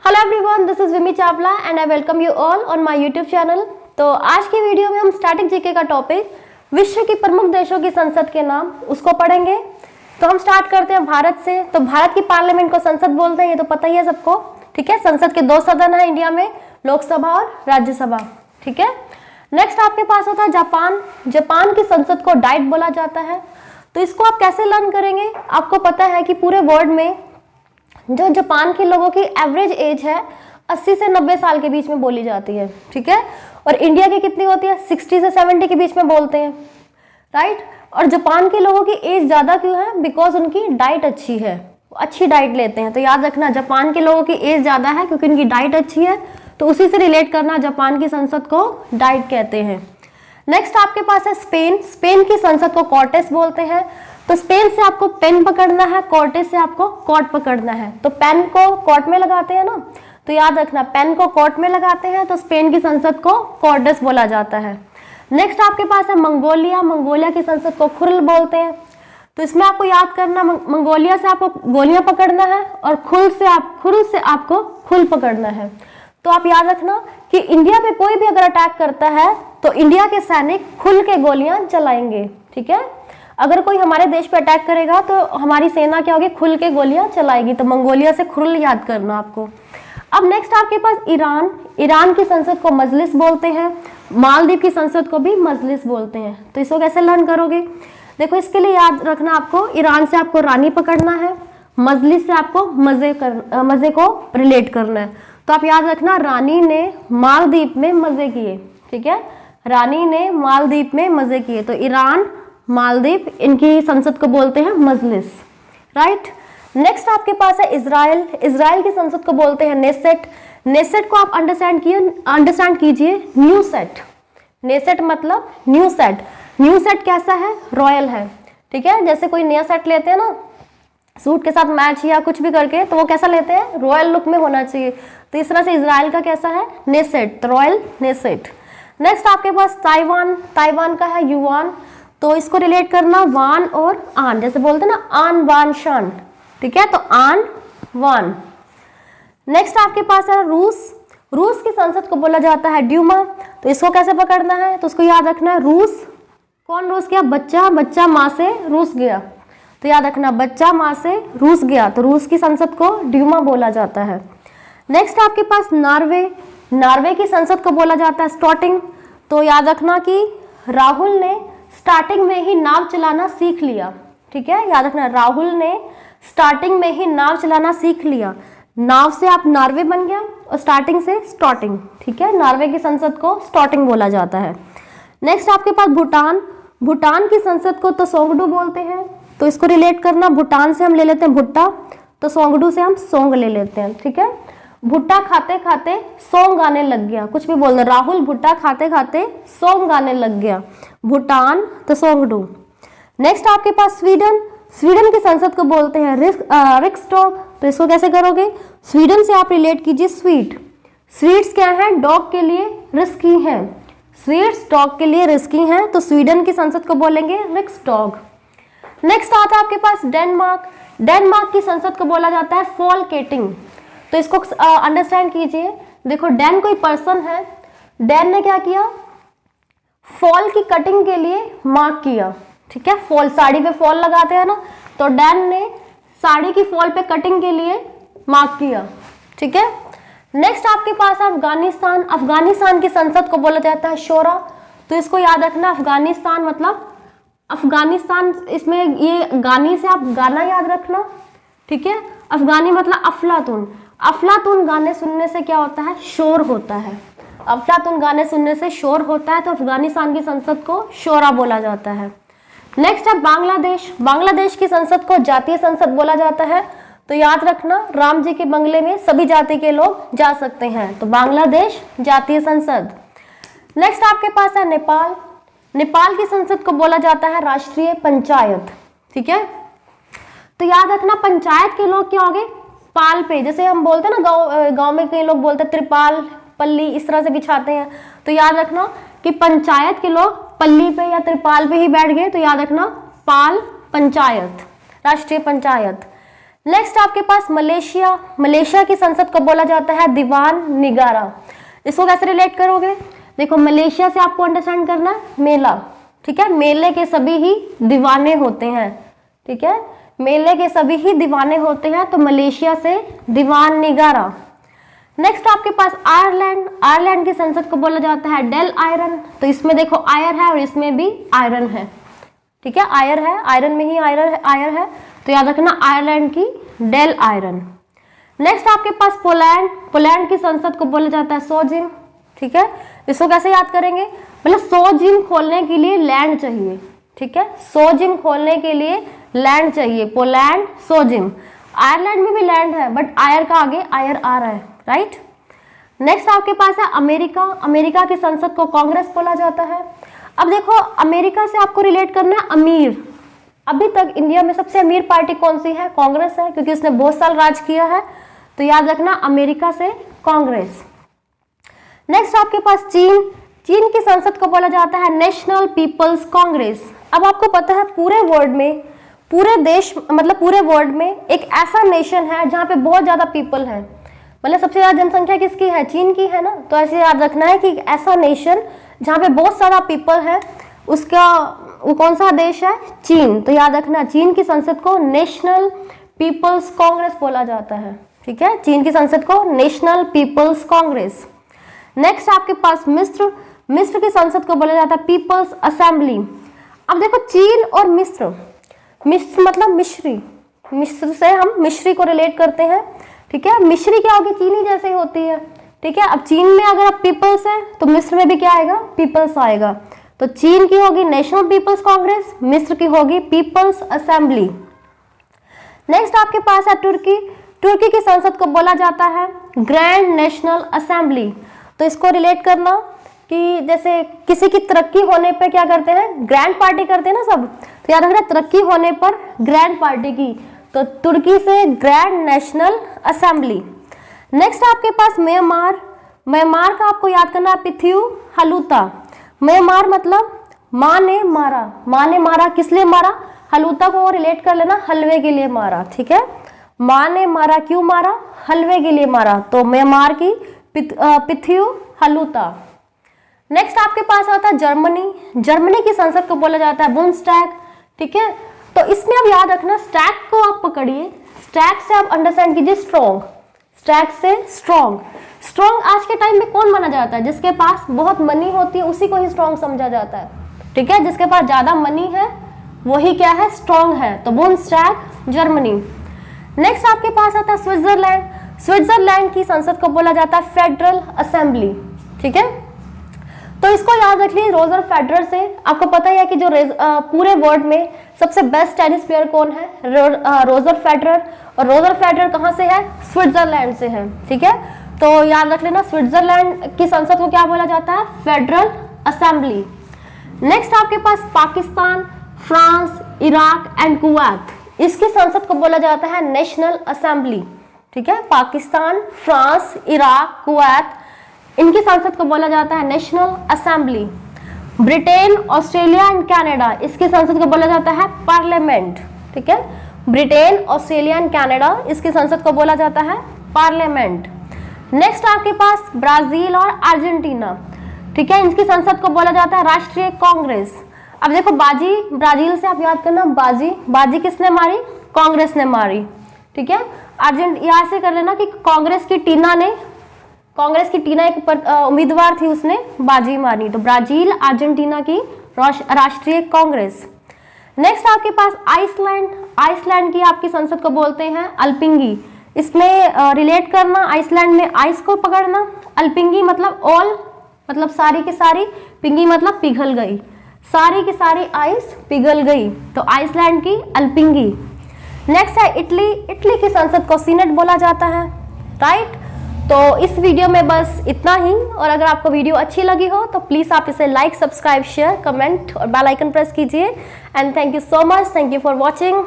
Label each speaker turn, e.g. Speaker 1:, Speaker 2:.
Speaker 1: Hello everyone, this is Vimmy Chawla and I welcome you all on my YouTube channel. तो आज की video में हम स्टैटिक जीके का टॉपिक विश्व की प्रमुख देशों की संसद के नाम उसको पढ़ेंगे। तो हम स्टार्ट करते हैं भारत से। तो भारत की पार्लियामेंट को संसद बोलते हैं, ये तो पता ही है सबको। ठीक है, संसद के दो सदन है इंडिया में, लोकसभा और राज्यसभा। ठीक है, नेक्स्ट आपके पास होता है जापान। जापान की संसद को डाइट बोला जाता है। तो इसको आप कैसे लर्न करेंगे? आपको पता है कि पूरे वर्ल्ड में जो जापान के लोगों की एवरेज एज है 80 से 90 साल के बीच में बोली जाती है। ठीक है, और इंडिया की कितनी होती है? 60 से 70 के बीच में बोलते हैं, राइट। और जापान के लोगों की एज ज़्यादा क्यों है? बिकॉज उनकी डाइट अच्छी है, अच्छी डाइट लेते हैं। तो याद रखना, जापान के लोगों की एज ज़्यादा है क्योंकि उनकी डाइट अच्छी है। तो उसी से रिलेट करना, जापान की संसद को डाइट कहते हैं। नेक्स्ट आपके पास है स्पेन। स्पेन की संसद को कॉर्टेस बोलते हैं। तो स्पेन से आपको पेन पकड़ना है, कॉर्टेस से आपको कॉर्ट पकड़ना है। तो पेन को कॉर्ट में लगाते हैं ना, तो याद रखना पेन को कॉर्ट में लगाते हैं। तो स्पेन की संसद को कॉर्टेस बोला जाता है। नेक्स्ट आपके पास है मंगोलिया। मंगोलिया की संसद को खुरल बोलते हैं। तो इसमें आपको याद करना, मंगोलिया से आपको गोलियां पकड़ना है और खुरल से आपको खुल पकड़ना है। तो आप याद रखना कि इंडिया पे कोई भी अगर अटैक करता है तो इंडिया के सैनिक खुल के गोलियां चलाएंगे। ठीक है, अगर कोई हमारे देश पे अटैक करेगा तो हमारी सेना क्या होगी? खुल के गोलियां चलाएगी। तो मंगोलिया से खुरल याद करना आपको। अब नेक्स्ट आपके पास ईरान। ईरान की संसद को मजलिस बोलते हैं। मालदीव की संसद को भी मजलिस बोलते हैं। तो इसको कैसे लर्न करोगे? देखो, इसके लिए याद रखना आपको, ईरान से आपको रानी पकड़ना है, मजलिस से आपको मजे को रिलेट करना है। तो आप याद रखना, रानी ने मालदीव में मजे किए। ठीक है, रानी ने मालदीव में मजे किए। तो ईरान, मालदीव, इनकी संसद को बोलते हैं मजलिस, राइट। नेक्स्ट आपके पास है इजराइल। इजराइल की संसद को बोलते हैं नेसेट। नेसेट को आप अंडरस्टैंड कीजिए, न्यू सेट। नेसेट मतलब न्यू सेट। न्यू सेट कैसा है? रॉयल है। ठीक है, जैसे कोई नया सेट लेते हैं ना सूट के साथ मैच या कुछ भी करके, तो वो कैसा लेते हैं? रॉयल लुक में होना चाहिए। तो इस तरह से इजराइल का कैसा है? Knesset, royal Knesset. नेक्स्ट आपके पास ताइवान। ताइवान का है युआन। तो इसको रिलेट करना वान और आन, जैसे बोलते हैं ना आन वान शान। ठीक है, तो आन वान। नेक्स्ट आपके पास है रूस। रूस की संसद को बोला जाता है ड्यूमा। तो इसको कैसे पकड़ना है? तो उसको याद रखना है, रूस, कौन रूस गया? बच्चा माँ से रूस गया। तो याद रखना, बच्चा माँ से रूस गया। तो रूस की संसद को ड्यूमा बोला जाता है। नेक्स्ट आपके पास नॉर्वे। नॉर्वे की संसद को बोला जाता है स्टॉटिंग। तो याद रखना कि राहुल ने स्टार्टिंग में ही नाव चलाना सीख लिया। ठीक है, याद रखना, राहुल ने स्टार्टिंग में ही नाव चलाना सीख लिया। नाव से आप नॉर्वे बन गया और स्टार्टिंग से स्टॉटिंग। ठीक है, नॉर्वे की संसद को स्टॉटिंग बोला जाता है। नेक्स्ट आपके पास भूटान। भूटान की संसद को तो सोंगडू बोलते हैं। तो इसको रिलेट करना, भूटान से हम ले लेते हैं भुट्टा, तो सोंगडू से हम सोंग ले लेते हैं। ठीक है, भुट्टा खाते खाते सॉन्ग गाने लग गया, कुछ भी बोल दो, राहुल भुट्टा खाते खाते सॉन्ग गाने लग गया। भूटान तो सोंगडू। नेक्स्ट आपके पास स्वीडन। स्वीडन की संसद को बोलते हैं रिक्सडॉग। तो इसको कैसे करोगे? स्वीडन से आप रिलेट कीजिए स्वीट। स्वीट्स क्या है? डॉग के लिए रिस्की है। स्वीट्स डॉग के लिए रिस्की हैं, तो स्वीडन की संसद को बोलेंगे रिक्सडॉग। नेक्स्ट आता है आपके पास डेनमार्क। डेनमार्क की संसद को बोला जाता है फॉलकेटिंग। तो इसको अंडरस्टैंड कीजिए। देखो, डैन कोई पर्सन है। डैन ने क्या किया? फॉल की कटिंग के लिए मार्क किया। ठीक है, फॉल, साड़ी पे फॉल लगाते हैं ना, तो डैन ने साड़ी की फॉल पे कटिंग के लिए मार्क किया। ठीक है, नेक्स्ट आपके पास अफगानिस्तान। अफगानिस्तान की संसद को बोला जाता है शोरा। तो इसको याद रखना, अफगानिस्तान मतलब अफगानिस्तान, इसमें ये गानी से आप गाना याद रखना। ठीक है, अफगानी मतलब अफलातून। अफलातून गाने सुनने से क्या होता है? शोर होता है। अफलातून गाने सुनने से शोर होता है। तो अफगानिस्तान की संसद को शोरा बोला जाता है। नेक्स्ट है बांग्लादेश। बांग्लादेश की संसद को जातीय संसद बोला जाता है। तो याद रखना, राम जी के बंगले में सभी जाति के लोग जा सकते हैं। तो बांग्लादेश जातीय संसद। नेक्स्ट आपके पास है नेपाल। नेपाल की संसद को बोला जाता है राष्ट्रीय पंचायत। ठीक है, तो याद रखना, पंचायत के लोग क्या हो गए? पाल पे, जैसे हम बोलते हैं ना गांव में कई लोग बोलते हैं त्रिपाल, पल्ली, इस तरह से बिछाते हैं। तो याद रखना कि पंचायत के लोग पल्ली पे या त्रिपाल पे ही बैठ गए। तो याद रखना, पाल पंचायत, राष्ट्रीय पंचायत। नेक्स्ट आपके पास मलेशिया, मलेशिया की संसद को बोला जाता है दीवान निगारा। इसको कैसे रिलेट करोगे? देखो मलेशिया से आपको अंडरस्टैंड करना है मेला, ठीक है, मेले के सभी ही दीवाने होते हैं, ठीक है, मेले के सभी ही दीवाने होते हैं, तो मलेशिया से दीवान निगारा। नेक्स्ट आपके पास आयरलैंड, आयरलैंड की संसद को बोला जाता है डेल आयरन। तो इसमें देखो आयर है और इसमें भी आयरन है, ठीक है, आयर है, आयरन में ही आयर है, तो याद रखना आयरलैंड की डेल आयरन। नेक्स्ट आपके पास पोलैंड, पोलैंड की संसद को बोला जाता है सोजिम, ठीक है, इसको कैसे याद करेंगे? मतलब सोजिम खोलने के लिए लैंड चाहिए, ठीक है, सोजिम खोलने के लिए लैंड चाहिए, पोलैंड सोजिम। आयरलैंड में भी लैंड है बट आयर का आगे आयर आ रहा है, राइट। नेक्स्ट आपके पास है अमेरिका, अमेरिका की संसद को कांग्रेस बोला जाता है। अब देखो अमेरिका से आपको रिलेट करना है अमीर। अभी तक इंडिया में सबसे अमीर पार्टी कौन सी है? कांग्रेस है, क्योंकि उसने बहुत साल राज किया है, तो याद रखना अमेरिका से कांग्रेस। नेक्स्ट आपके पास चीन, चीन की संसद को बोला जाता है नेशनल पीपल्स कांग्रेस। अब आपको पता है पूरे वर्ल्ड में, पूरे देश मतलब पूरे वर्ल्ड में एक ऐसा नेशन है जहाँ पे बहुत ज्यादा पीपल है, मतलब सबसे ज्यादा जनसंख्या किसकी है? चीन की है ना। तो ऐसे याद रखना है कि ऐसा नेशन जहाँ पे बहुत सारा पीपल है, उसका वो कौन सा देश है? चीन। तो याद रखना चीन की संसद को नेशनल पीपल्स कांग्रेस बोला जाता है, ठीक है, चीन की संसद को नेशनल पीपल्स कांग्रेस। नेक्स्ट आपके पास मिस्र, मिस्र की संसद को बोला जाता है पीपल्स असेंबली। अब देखो चीन और मिस्र, मिस्र मतलब मिश्री, मिस्र से हम मिश्री को रिलेट करते हैं, ठीक है, मिश्री क्या होगी? चीनी जैसे ही होती है, ठीक है। अब चीन में अगर आप पीपल्स है तो मिस्र में भी क्या आएगा? पीपल्स आएगा। तो चीन की होगी नेशनल पीपल्स कांग्रेस, मिस्र की होगी पीपल्स असेंबली। नेक्स्ट आपके पास है तुर्की, तुर्की की संसद को बोला जाता है ग्रैंड नेशनल असेंबली। तो इसको रिलेट करना कि जैसे किसी की तरक्की होने पर क्या करते हैं? ग्रैंड पार्टी करते हैं ना सब, तो याद रखना तरक्की होने पर ग्रैंड पार्टी की, तो तुर्की से ग्रैंड नेशनल असेंबली। नेक्स्ट आपके पास म्यांमार, म्यांमार का आपको याद करना है पिथयू हलूता। म्यांमार मतलब माँ ने मारा, माँ ने मारा, किस लिए मारा? हलूता को रिलेट कर लेना हलवे के लिए मारा, ठीक है, माँ ने मारा, क्यों मारा? हलवे के लिए मारा, तो म्यांमार की पिथयू हलूता। नेक्स्ट आपके पास आता है जर्मनी, जर्मनी की संसद को बोला जाता है बुंडस्टैग, ठीक है। तो इसमें अब याद रखना स्टैग को आप पकड़िए, स्टैग से आप अंडरस्टैंड कीजिए स्ट्रॉन्ग, स्टैग से स्ट्रॉन्ग। स्ट्रॉन्ग आज के टाइम में कौन माना जाता है? जिसके पास बहुत मनी होती है उसी को ही स्ट्रॉन्ग समझा जाता है, ठीक है, जिसके पास ज्यादा मनी है वही क्या है? स्ट्रॉन्ग है। तो बुंडस्टैग जर्मनी। नेक्स्ट आपके पास आता है स्विट्जरलैंड, स्विट्जरलैंड की संसद को बोला जाता है फेडरल असेंबली, ठीक है। तो इसको याद रख लीजिए रोजर फेडरर से। आपको पता ही है कि जो पूरे वर्ल्ड में सबसे बेस्ट टेनिस प्लेयर कौन है? Roger Federer. और रोजर फेडरर कहाँ से है? स्विट्जरलैंड से है, ठीक है। तो याद रख लेना स्विट्जरलैंड की संसद को क्या बोला जाता है? Federal assembly. नेक्स्ट आपके पास Pakistan, France, Iraq and Kuwait, इसकी संसद को बोला जाता है नेशनल असेंबली, ठीक है। पाकिस्तान, फ्रांस, इराक, कुवैत, इनकी संसद को बोला जाता है national assembly. Britain, Australia and Canada, इसकी संसद को बोला जाता है पार्लियामेंट, ठीक है। ब्रिटेन, ऑस्ट्रेलिया एंड कनाडा, इसकी संसद को बोला जाता है पार्लियामेंट। नेक्स्ट आपके पास ब्राजील और अर्जेंटीना, ठीक है, इनकी संसद को बोला जाता है राष्ट्रीय कांग्रेस। अब देखो बाजी, ब्राजील से आप याद करना बाजी, बाजी किसने मारी? कांग्रेस ने मारी, ठीक है। यहाँ से कर लेना कि कांग्रेस की टीना ने, कांग्रेस की टीना एक उम्मीदवार थी, उसने बाजी मारी। तो ब्राजील, अर्जेंटीना की राष्ट्रीय कांग्रेस। नेक्स्ट आपके पास आइसलैंड, आइसलैंड की आपकी संसद को बोलते हैं अल्पिंगी। इसमें रिलेट करना आइसलैंड में आइस को पकड़ना, अल्पिंगी मतलब ऑल, मतलब सारी की सारी, पिंगी मतलब पिघल गई, सारी की सारी आइस पिघल गई, तो आइसलैंड की अल्पिंगी। नेक्स्ट है इटली, इटली की संसद को सीनेट बोला जाता है, राइट। तो इस वीडियो में बस इतना ही, और अगर आपको वीडियो अच्छी लगी हो तो प्लीज आप इसे लाइक, सब्सक्राइब, शेयर, कमेंट और बेल आइकन प्रेस कीजिए। And thank you so much, thank you for watching.